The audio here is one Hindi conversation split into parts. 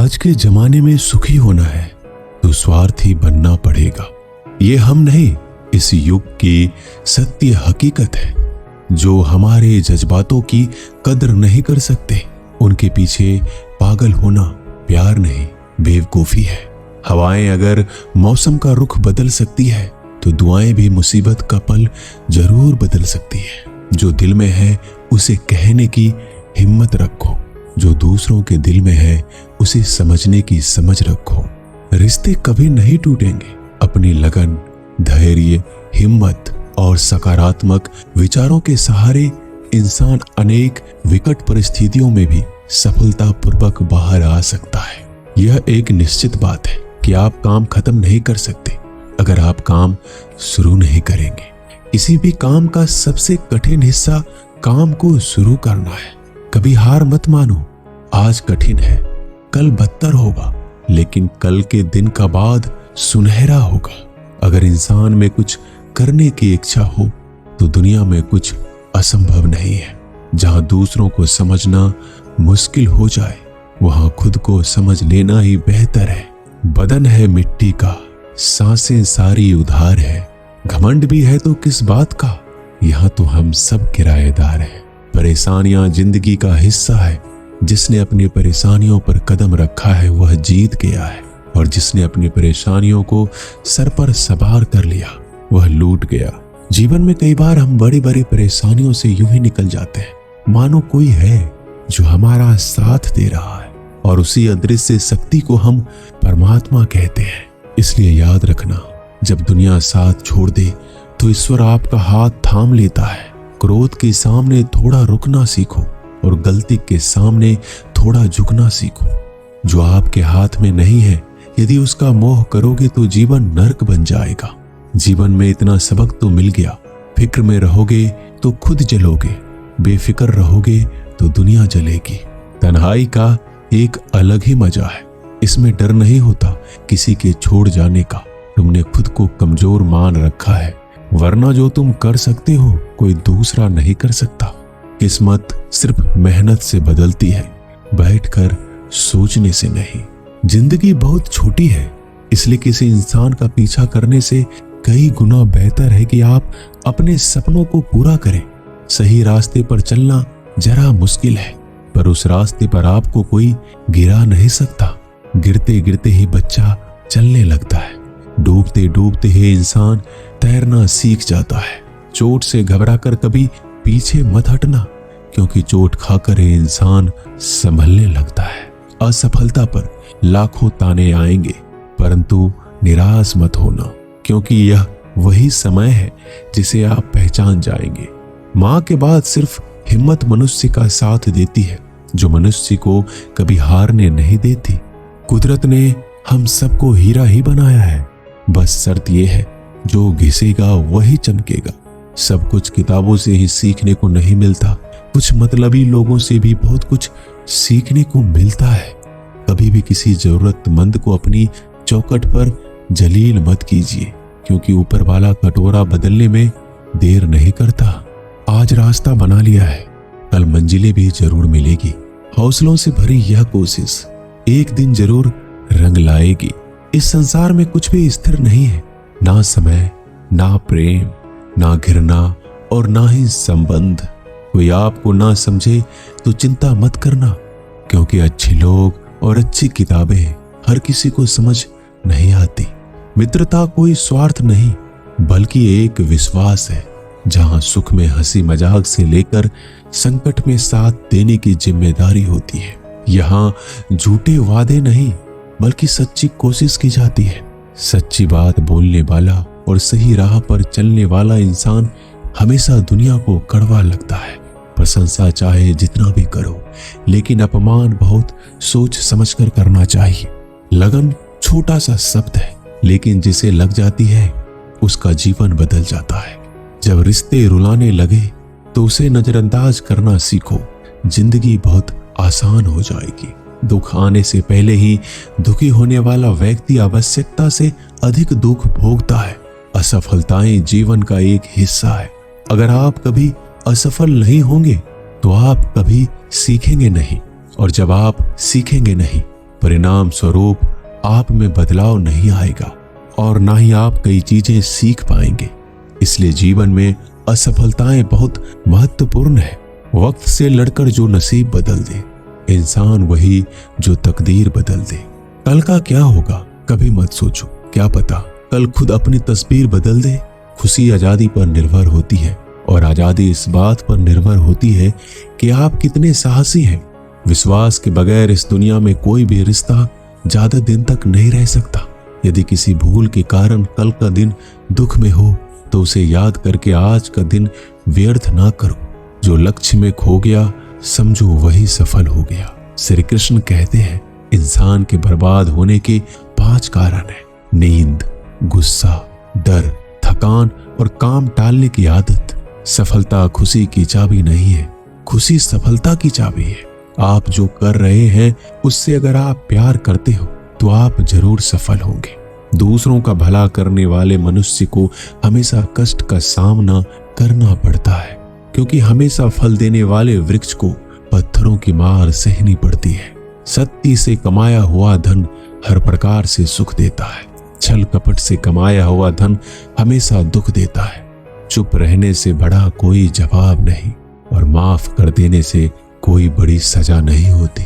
आज के जमाने में सुखी होना है तो स्वार्थी बनना पड़ेगा। ये हम नहीं, इस युग की सत्य हकीकत है। जो हमारे जज्बातों की कदर नहीं कर सकते, उनके पीछे पागल होना प्यार नहीं, बेवकूफी है। हवाएं अगर मौसम का रुख बदल सकती है तो दुआएं भी मुसीबत का पल जरूर बदल सकती है। जो दिल में है उसे कहने की हिम्मत रखो, जो दूसरों के दिल में है उसे समझने की समझ रखो। रिश्ते कभी नहीं टूटेंगे। अपनी लगन, धैर्य, हिम्मत और सकारात्मक विचारों के सहारे इंसान अनेक विकट परिस्थितियों में भी सफलतापूर्वक बाहर आ सकता है। यह एक निश्चित बात है कि आप काम खत्म नहीं कर सकते अगर आप काम शुरू नहीं करेंगे। किसी भी काम का सबसे कठिन हिस्सा काम को शुरू करना है। कभी हार मत मानो। आज कठिन है, कल बदतर होगा, लेकिन कल के दिन का बाद सुनहरा होगा। अगर इंसान में कुछ करने की इच्छा हो तो दुनिया में कुछ असंभव नहीं है। जहां दूसरों को समझना मुश्किल हो जाए, वहां खुद को समझ लेना ही बेहतर है। बदन है मिट्टी का, सांसें सारी उधार है। घमंड भी है तो किस बात का, यहाँ तो हम सब किराएदार हैं। परेशानियां जिंदगी का हिस्सा है। जिसने अपनी परेशानियों पर कदम रखा है वह जीत गया है, और जिसने अपनी परेशानियों को सर पर सवार कर लिया वह लूट गया। जीवन में कई बार हम बड़ी बड़ी परेशानियों से यूं ही निकल जाते हैं, मानो कोई है जो हमारा साथ दे रहा है, और उसी अदृश्य शक्ति को हम परमात्मा कहते हैं। इसलिए याद रखना, जब दुनिया साथ छोड़ दे तो ईश्वर आपका हाथ थाम लेता है। क्रोध के सामने थोड़ा रुकना सीखो और गलती के सामने थोड़ा झुकना सीखो। जो आपके हाथ में नहीं है, यदि उसका मोह करोगे तो जीवन नर्क बन जाएगा। जीवन में इतना सबक तो मिल गया, फिक्र में रहोगे तो खुद जलोगे, बेफिक्र रहोगे तो दुनिया जलेगी। तन्हाई का एक अलग ही मजा है। इसमें डर नहीं होता किसी के छोड़ जाने का। तुमने खुद को कमजोर मान रखा है, वरना जो तुम कर सकते हो कोई दूसरा नहीं कर सकता। किस्मत सिर्फ मेहनत से बदलती है, बैठकर सोचने से नहीं। जिंदगी बहुत छोटी है, इसलिए किसी इंसान का पीछा करने से कई गुना बेहतर है कि आप अपने सपनों को पूरा करें। सही रास्ते पर चलना जरा मुश्किल है, पर उस रास्ते पर आपको कोई गिरा नहीं सकता। गिरते गिरते ही बच्चा चलने लगता है, डूबते डूबते ही इंसान तैरना सीख जाता है। चोट से घबराकर कभी पीछे मत हटना, क्योंकि चोट खाकर ये इंसान संभलने लगता है। असफलता पर लाखों ताने आएंगे, परंतु निराश मत होना, क्योंकि यह वही समय है जिसे आप पहचान जाएंगे। माँ के बाद सिर्फ हिम्मत मनुष्य का साथ देती है, जो मनुष्य को कभी हारने नहीं देती। कुदरत ने हम सबको हीरा ही बनाया है, बस शर्त यह है जो घिसेगा वही चमकेगा। सब कुछ किताबों से ही सीखने को नहीं मिलता, कुछ मतलबी लोगों से भी बहुत कुछ सीखने को मिलता है। कभी भी किसी जरूरतमंद को अपनी चौखट पर जलील मत कीजिए, क्योंकि ऊपर वाला कटोरा बदलने में देर नहीं करता। आज रास्ता बना लिया है, कल मंजिलें भी जरूर मिलेगी। हौसलों से भरी यह कोशिश एक दिन जरूर रंग लाएगी। इस संसार में कुछ भी स्थिर नहीं है, ना समय, ना प्रेम, ना घृणा और ना ही संबंध। कोई आपको ना समझे तो चिंता मत करना, क्योंकि अच्छे लोग और अच्छी किताबें हर किसी को समझ नहीं आती। मित्रता कोई स्वार्थ नहीं, बल्कि एक विश्वास है, जहां सुख में हंसी मजाक से लेकर संकट में साथ देने की जिम्मेदारी होती है। यहाँ झूठे वादे नहीं, बल्कि सच्ची कोशिश की जाती है। सच्ची बात बोलने वाला और सही राह पर चलने वाला इंसान हमेशा दुनिया को कड़वा लगता है। प्रशंसा चाहे जितना भी करो, लेकिन अपमान बहुत सोच समझकर करना चाहिए। लगन छोटा सा शब्द है, लेकिन जिसे लग जाती है उसका जीवन बदल जाता है। जब रिश्ते रुलाने लगे तो उसे नजरअंदाज करना सीखो, जिंदगी बहुत आसान हो जाएगी। दुख आने से पहले ही दुखी होने वाला व्यक्ति आवश्यकता से अधिक दुख भोगता है। असफलताएं जीवन का एक हिस्सा है। अगर आप कभी असफल नहीं होंगे तो आप कभी सीखेंगे नहीं, और जब आप सीखेंगे नहीं परिणाम स्वरूप आप में बदलाव नहीं आएगा और ना ही आप कई चीजें सीख पाएंगे। इसलिए जीवन में असफलताएं बहुत महत्वपूर्ण है। वक्त से लड़कर जो नसीब बदल दे, इंसान वही जो तकदीर बदल दे। कल का क्या होगा कभी मत सोचो, क्या पता कल खुद अपनी तस्वीर बदल दे। खुशी आजादी पर निर्भर होती है और आजादी इस बात पर निर्भर होती है कि आप कितने साहसी हैं। विश्वास के बगैर इस दुनिया में कोई भी रिश्ता ज्यादा दिन तक नहीं रह सकता। यदि किसी भूल के कारण कल का दिन दुख में हो तो उसे याद करके आज का दिन व्यर्थ ना करो। जो लक्ष्य में खो गया समझो वही सफल हो गया। श्री कृष्ण कहते हैं इंसान के बर्बाद होने के 5 कारण हैं: नींद, गुस्सा, डर, थकान और काम टालने की आदत। सफलता खुशी की चाबी नहीं है, खुशी सफलता की चाबी है। आप जो कर रहे हैं उससे अगर आप प्यार करते हो तो आप जरूर सफल होंगे। दूसरों का भला करने वाले मनुष्य को हमेशा कष्ट का सामना करना पड़ता है, क्योंकि हमेशा फल देने वाले वृक्ष को पत्थरों की मार सहनी पड़ती है। सत्य से कमाया हुआ धन हर प्रकार से सुख देता है, छल कपट से कमाया हुआ धन हमेशा दुख देता है। चुप रहने से बड़ा कोई जवाब नहीं और माफ कर देने से कोई बड़ी सजा नहीं होती।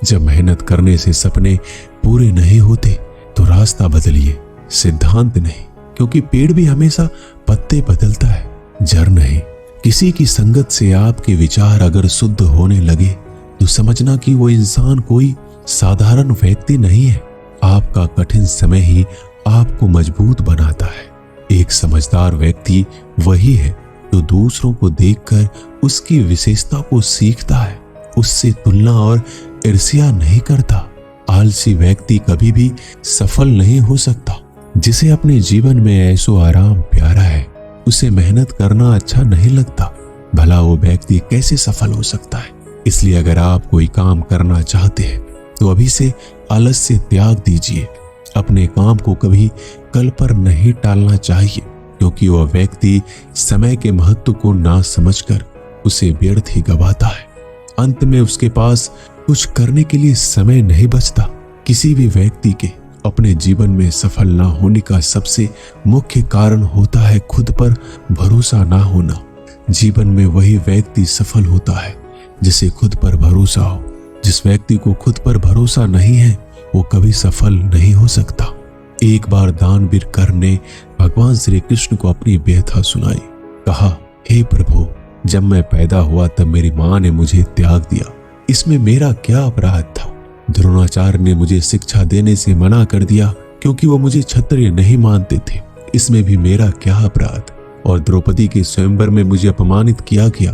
जब मेहनत करने से सपने पूरे नहीं होते तो रास्ता बदलिए, सिद्धांत नहीं, क्योंकि पेड़ भी हमेशा पत्ते बदलता है, जड़ नहीं। किसी की संगत से आपके विचार अगर शुद्ध होने लगे तो समझना कि वो इंसान कोई साधारण व्यक्ति नहीं है। आपका कठिन समय ही आपको मजबूत बनाता है। एक समझदार व्यक्ति वही है जो दूसरों को देखकर उसकी विशेषता को सीखता है, उससे तुलना और ईर्ष्या नहीं करता। आलसी व्यक्ति कभी भी सफल नहीं हो सकता। जिसे अपने जीवन में ऐशो आराम प्यारा है उसे मेहनत करना अच्छा नहीं लगता। भला वो व्यक्ति कैसे सफल हो सकता है। इसलिए अगर आप कोई काम करना चाहते हैं तो अभी से आलस्य त्याग दीजिए। अपने काम को कभी कल पर नहीं टालना चाहिए, क्योंकि वह व्यक्ति समय के महत्व को ना समझकर उसे व्यर्थ ही गवाता है। अंत में उसके पास कुछ करने के लिए समय नहीं बचता। किसी भी व्यक्ति के अपने जीवन में सफल ना होने का सबसे मुख्य कारण होता है खुद पर भरोसा ना होना। जीवन में वही व्यक्ति सफल होता है जिसे खुद पर भरोसा हो। जिस व्यक्ति को खुद पर भरोसा नहीं है वो कभी सफल नहीं हो सकता। एक बार दानवीर कर्ण ने भगवान श्री कृष्ण को अपनी व्यथा सुनाई। कहा, हे प्रभु, जब मैं पैदा हुआ तब मेरी माँ ने मुझे त्याग दिया, इसमें मेरा क्या अपराध था। द्रोणाचार्य ने मुझे शिक्षा देने से मना कर दिया क्योंकि वो मुझे क्षत्रिय नहीं मानते थे, इसमें भी मेरा क्या अपराध। और द्रौपदी के स्वयंवर में मुझे अपमानित किया गया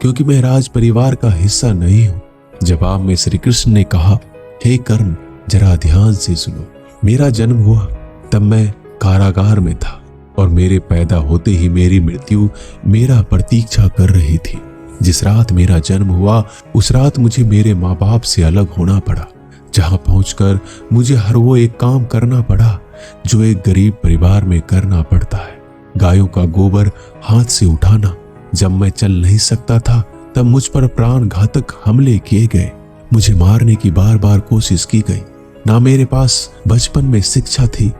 क्योंकि मैं राज परिवार का हिस्सा नहीं हूँ। जवाब में श्री कृष्ण ने कहा, हे कर्ण, जरा ध्यान से सुनो। मेरा जन्म हुआ तब मैं कारागार में था और मेरे पैदा होते ही मेरी मृत्यु मेरा प्रतीक्षा कर रही थी। जिस रात मेरा जन्म हुआ उस रात मुझे मेरे माँ बाप से अलग होना पड़ा, जहां पहुंचकर मुझे हर वो एक काम करना पड़ा जो एक गरीब परिवार में करना पड़ता है। गायों का गोबर हाथ से उठाना। जब मैं चल नहीं सकता था तब मुझ पर प्राण घातक हमले किए गए। मुझे मारने की बार बार कोशिश की गई। ना मेरे पास बचपन में शिक्षा थी,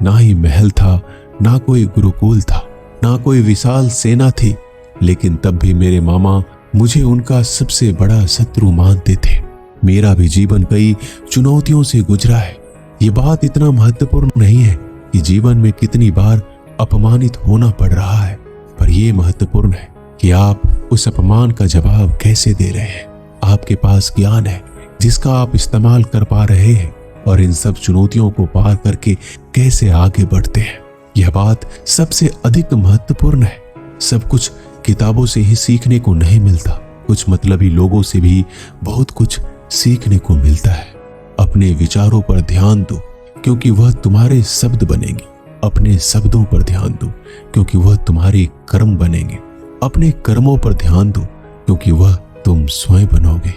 ना ही महल था, ना कोई गुरुकुल था, ना कोई विशाल सेना थी, लेकिन तब भी मेरे मामा मुझे उनका सबसे बड़ा शत्रु मानते थे। मेरा भी जीवन कई चुनौतियों से गुजरा है। ये बात इतना महत्वपूर्ण नहीं है कि जीवन में कितनी बार अपमानित होना पड़ रहा है, पर यह महत्वपूर्ण है कि आप उस अपमान का जवाब कैसे दे रहे हैं। आपके पास ज्ञान है जिसका आप इस्तेमाल कर पा रहे हैं और इन सब चुनौतियों को पार करके कैसे आगे बढ़ते हैं। यह बात सबसे अधिक महत्वपूर्ण है। सब कुछ किताबों से ही सीखने को नहीं मिलता, कुछ मतलबी लोगों से भी बहुत कुछ सीखने को मिलता है। अपने विचारों पर ध्यान दो क्योंकि वह तुम्हारे शब्द बनेंगे। अपने शब्दों पर ध्यान दो क्योंकि वह तुम्हारे कर्म बनेंगे। अपने कर्मों पर ध्यान दो क्योंकि वह तुम स्वयं बनोगे।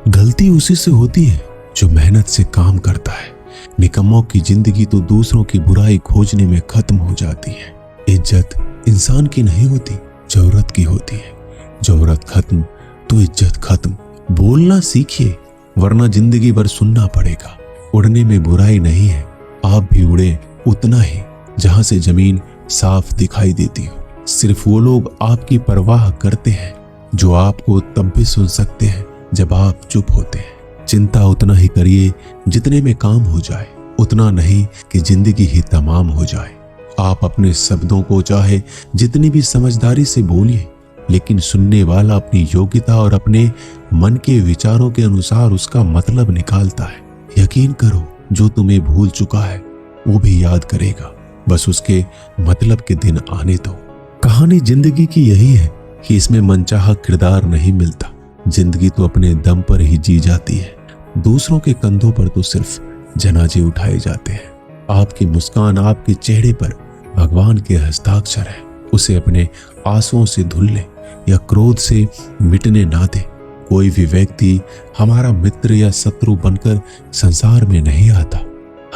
गलती उसी से होती है जो मेहनत से काम करता है। निकम्मों की जिंदगी तो दूसरों की बुराई खोजने में खत्म हो जाती है। इज्जत इंसान की नहीं होती, जरूरत की होती है। जरूरत खत्म तो इज्जत खत्म। बोलना सीखिए वरना जिंदगी भर सुनना पड़ेगा। उड़ने में बुराई नहीं है, आप भी उड़े उतना ही जहां से जमीन साफ दिखाई देती हो। सिर्फ वो लोग आपकी परवाह करते हैं जो आपको तब भी सुन सकते हैं जब आप चुप होते हैं। चिंता उतना ही करिए जितने में काम हो जाए, उतना नहीं कि जिंदगी ही तमाम हो जाए। आप अपने शब्दों को चाहे जितनी भी समझदारी से बोलिए, लेकिन सुनने वाला अपनी योग्यता और अपने मन के विचारों के अनुसार उसका मतलब निकालता है। यकीन करो, जो तुम्हें भूल चुका है वो भी याद करेगा, बस उसके मतलब के दिन आने दो। कहानी जिंदगी की यही है कि इसमें मनचाहा किरदार नहीं मिलता। जिंदगी तो अपने दम पर ही जी जाती है, दूसरों के कंधों पर तो सिर्फ जनाजे उठाए जाते हैं। आपकी मुस्कान, आपके चेहरे पर भगवान के हस्ताक्षर है। उसे अपने आंसुओं से धुल ले या क्रोध से मिटने ना दे। कोई भी व्यक्ति हमारा मित्र या शत्रु बनकर संसार में नहीं आता।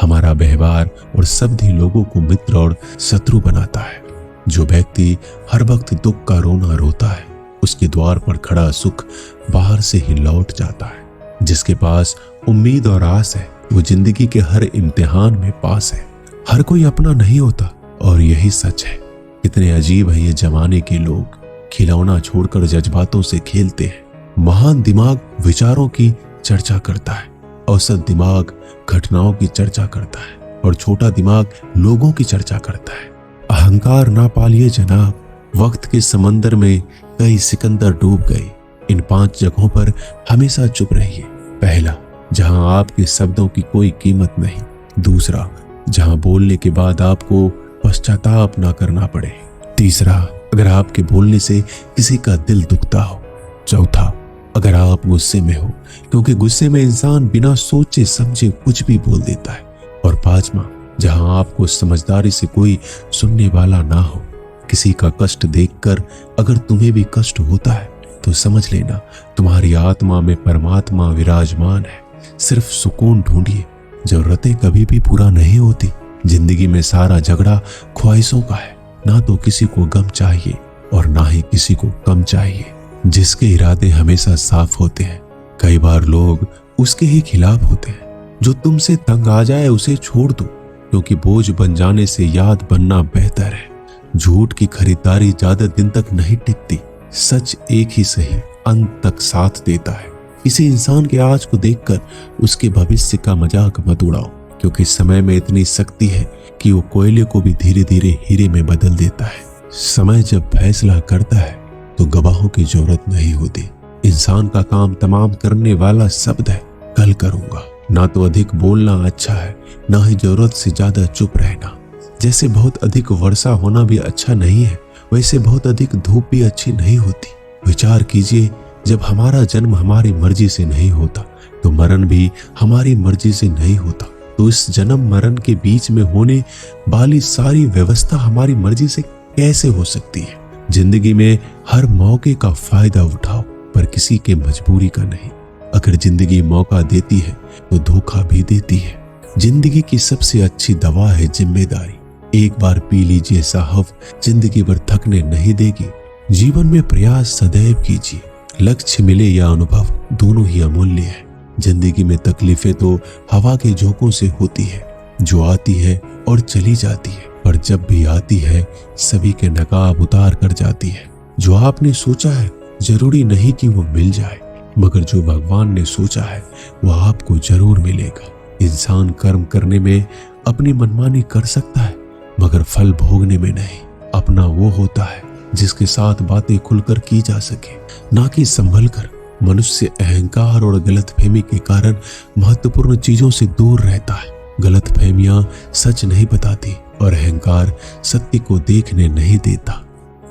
हमारा व्यवहार और शब्द ही लोगों को मित्र और शत्रु बनाता है। जो व्यक्ति हर वक्त दुख का रोना रोता है, उसके द्वार पर खड़ा सुख बाहर से ही लौट जाता है। जिसके पास उम्मीद और आस है, वो जिंदगी के हर इम्तिहान में पास है। हर कोई अपना नहीं होता और यही सच है। कितने अजीब है ये जमाने के लोग, खिलौना छोड़कर जज्बातों से खेलते हैं। महान दिमाग विचारों की चर्चा करता है, औसत दिमाग घटनाओं की चर्चा करता है और छोटा दिमाग लोगों की चर्चा करता है। अहंकार ना पालिए जनाब, वक्त के समंदर में कई सिकंदर डूब गए। इन 5 जगहों पर हमेशा चुप रहिए। पहला, जहां आपके शब्दों की कोई कीमत नहीं। दूसरा, जहां बोलने के बाद आपको पश्चाताप ना करना पड़े। तीसरा, अगर आपके बोलने से किसी का दिल दुखता हो। चौथा, अगर आप गुस्से में हो, क्योंकि गुस्से में इंसान बिना सोचे समझे कुछ भी बोल देता है। और पांचवा, जहां आपको समझदारी से कोई सुनने वाला ना हो। किसी का कष्ट देखकर अगर तुम्हें भी कष्ट होता है तो समझ लेना तुम्हारी आत्मा में परमात्मा विराजमान है। सिर्फ सुकून ढूंढिए, जरूरतें कभी भी पूरा नहीं होती। जिंदगी में सारा झगड़ा ख्वाहिशों का है। ना तो किसी को गम चाहिए और ना ही किसी को कम चाहिए। जिसके इरादे हमेशा साफ होते हैं, कई बार लोग उसके ही खिलाफ होते हैं। जो तुमसे तंग आ जाए उसे छोड़ दो, क्योंकि बोझ बन जाने से याद बनना बेहतर है। झूठ की खरीदारी ज्यादा दिन तक नहीं टिकती। सच एक ही सही अंत तक साथ देता है। किसी इंसान के आज को देखकर उसके भविष्य का मजाक मत उड़ाओ, क्योंकि समय में इतनी शक्ति है कि वो कोयले को भी धीरे धीरे हीरे में बदल देता है। समय जब फैसला करता है तो गवाहों की जरूरत नहीं होती। इंसान का काम तमाम करने वाला शब्द है, कल करूंगा। ना तो अधिक बोलना अच्छा है, ना ही जरूरत से ज्यादा चुप रहना। जैसे बहुत अधिक वर्षा होना भी अच्छा नहीं है, वैसे बहुत अधिक धूप भी अच्छी नहीं होती। विचार कीजिए, जब हमारा जन्म हमारी मर्जी से नहीं होता तो मरण भी हमारी मर्जी से नहीं होता। तो इस जन्म मरण के बीच में होने वाली सारी व्यवस्था हमारी मर्जी से कैसे हो सकती है? जिंदगी में हर मौके का फायदा उठाओ, पर किसी के मजबूरी का नहीं। अगर जिंदगी मौका देती है तो धोखा भी देती है। जिंदगी की सबसे अच्छी दवा है जिम्मेदारी। एक बार पी लीजिए साहब, जिंदगी भर थकने नहीं देगी। जीवन में प्रयास सदैव कीजिए। लक्ष्य मिले या अनुभव, दोनों ही अमूल्य है। जिंदगी में तकलीफें तो हवा के झोंकों से होती है, जो आती है और चली जाती है, पर जब भी आती है सभी के नकाब उतार कर जाती है। जो आपने सोचा है जरूरी नहीं कि वो मिल जाए, मगर जो भगवान ने सोचा है वो आपको जरूर मिलेगा। इंसान कर्म करने में अपनी मनमानी कर सकता है, मगर फल भोगने में नहीं। अपना वो होता है जिसके साथ बातें खुलकर की जा सके, ना कि संभल कर। मनुष्य अहंकार और गलतफहमी के कारण महत्वपूर्ण चीजों से दूर रहता है। गलतफहमियां सच नहीं बताती और अहंकार सत्य को देखने नहीं देता।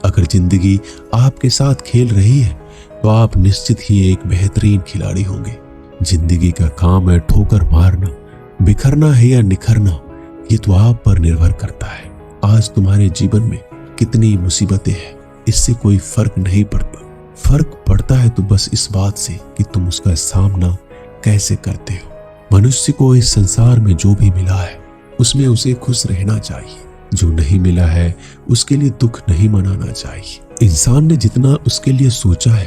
अगर जिंदगी आपके साथ खेल रही है तो आप निश्चित ही एक बेहतरीन खिलाड़ी होंगे। जिंदगी का काम है ठोकर मारना, बिखरना है या निखरना, ये तो आप पर निर्भर करता है। आज तुम्हारे जीवन में कितनी मुसीबतें हैं, इससे कोई फर्क नहीं पड़ता। फर्क पड़ता है तो बस इस बात से कि तुम उसका सामना कैसे करते हो। मनुष्य को इस संसार में जो भी मिला है उसमें उसे खुश रहना चाहिए। जो नहीं मिला है उसके लिए दुख नहीं मनाना चाहिए। इंसान ने जितना उसके लिए सोचा है,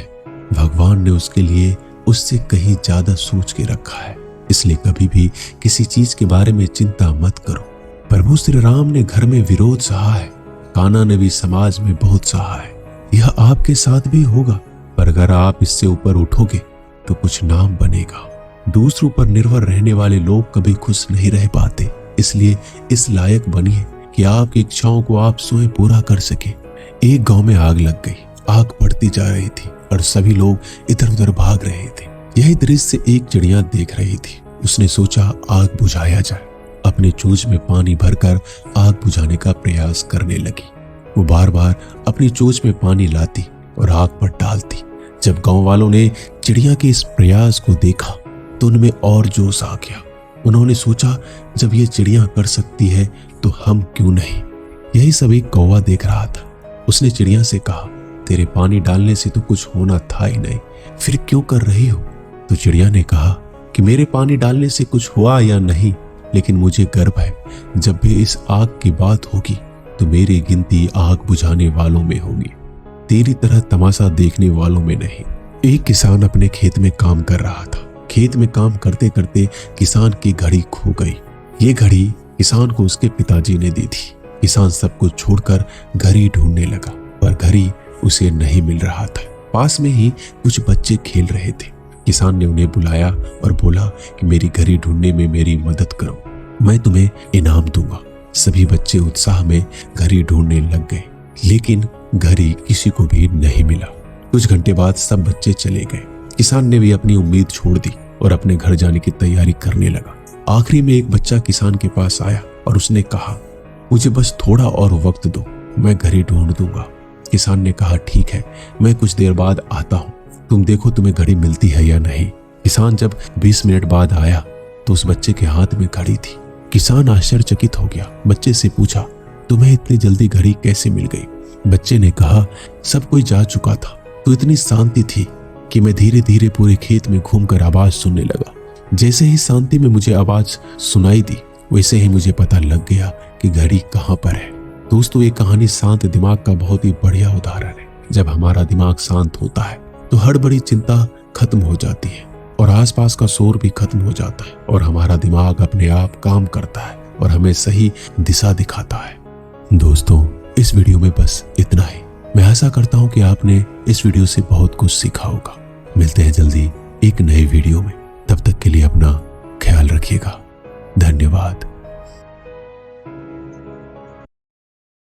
भगवान ने उसके लिए उससे कहीं ज्यादा सोच के रखा है। इसलिए कभी भी किसी चीज के बारे में चिंता मत करो। प्रभु श्री राम ने घर में विरोध सहा है, कान्हा ने भी समाज में बहुत सहा है। यह आपके साथ भी होगा, पर अगर आप इससे ऊपर उठोगे तो कुछ नाम बनेगा। दूसरों पर निर्भर रहने वाले लोग कभी खुश नहीं रह पाते, इसलिए इस लायक बनिए कि आपकी इच्छाओं को आप स्वयं पूरा कर सके। एक गांव में आग लग गई। आग बढ़ती जा रही थी और सभी लोग इधर उधर भाग रहे थे। यही दृश्य एक चिड़िया देख रही थी। उसने सोचा आग बुझाया जाए। अपने चोंच में पानी भरकर आग बुझाने का प्रयास करने लगी। वो बार बार अपनी चोंच में पानी लाती और आग पर डालती। जब गांव वालों ने चिड़िया के इस प्रयास को देखा तो उनमें और जोश आ गया। उन्होंने सोचा जब ये चिड़िया कर सकती है तो हम क्यों नहीं। यही सब एक कौवा देख रहा था। उसने चिड़िया से कहा, तेरे पानी डालने से तो कुछ होना था ही नहीं, फिर क्यों कर रही हो। तो चिड़िया ने कहा कि मेरे पानी डालने से कुछ हुआ या नहीं, लेकिन मुझे गर्व है जब भी इस आग की बात होगी तो मेरी गिनती आग बुझाने वालों में होगी, तेरी तरह तमाशा देखने वालों में नहीं। एक किसान अपने खेत में काम कर रहा था। खेत में काम करते करते किसान की घड़ी खो गई। ये घड़ी किसान को उसके पिताजी ने दी थी। किसान सब कुछ छोड़कर घड़ी ढूंढने लगा, पर घड़ी उसे नहीं मिल रहा था। पास में ही कुछ बच्चे खेल रहे थे। किसान ने उन्हें बुलाया और बोला कि मेरी घड़ी ढूंढने में मेरी मदद करो, मैं तुम्हें इनाम दूंगा। सभी बच्चे उत्साह में घड़ी ढूंढने लग गए, लेकिन घड़ी किसी को भी नहीं मिला। कुछ घंटे बाद सब बच्चे चले गए। किसान ने भी अपनी उम्मीद छोड़ दी और अपने घर जाने की तैयारी करने लगा। आखिरी में एक बच्चा किसान के पास आया और उसने कहा, मुझे बस थोड़ा और वक्त दो, मैं घड़ी ढूंढ दूंगा। किसान ने कहा, ठीक है, मैं कुछ देर बाद आता हूँ, तुम देखो तुम्हें घड़ी मिलती है या नहीं। किसान जब 20 मिनट बाद आया तो उस बच्चे के हाथ में घड़ी थी। किसान आश्चर्यचकित हो गया। बच्चे से पूछा, तुम्हें इतनी जल्दी घड़ी कैसे मिल गई। बच्चे ने कहा, सब कोई जा चुका था तो इतनी शांति थी कि मैं धीरे धीरे पूरे खेत में घूमकर आवाज सुनने लगा। जैसे ही शांति में मुझे आवाज सुनाई दी, वैसे ही मुझे पता लग गया कि घड़ी कहाँ पर है। दोस्तों, ये कहानी शांत दिमाग का बहुत ही बढ़िया उदाहरण है। जब हमारा दिमाग शांत होता है तो हड़बड़ी चिंता खत्म हो जाती है और आसपास का शोर भी खत्म हो जाता है और हमारा दिमाग अपने आप काम करता है और हमें सही दिशा दिखाता है। दोस्तों, इस वीडियो में बस इतना ही। मैं आशा करता हूँ कि आपने इस वीडियो से बहुत कुछ सीखा होगा। मिलते हैं जल्दी एक नए वीडियो में। तब तक के लिए अपना ख्याल रखिएगा। धन्यवाद।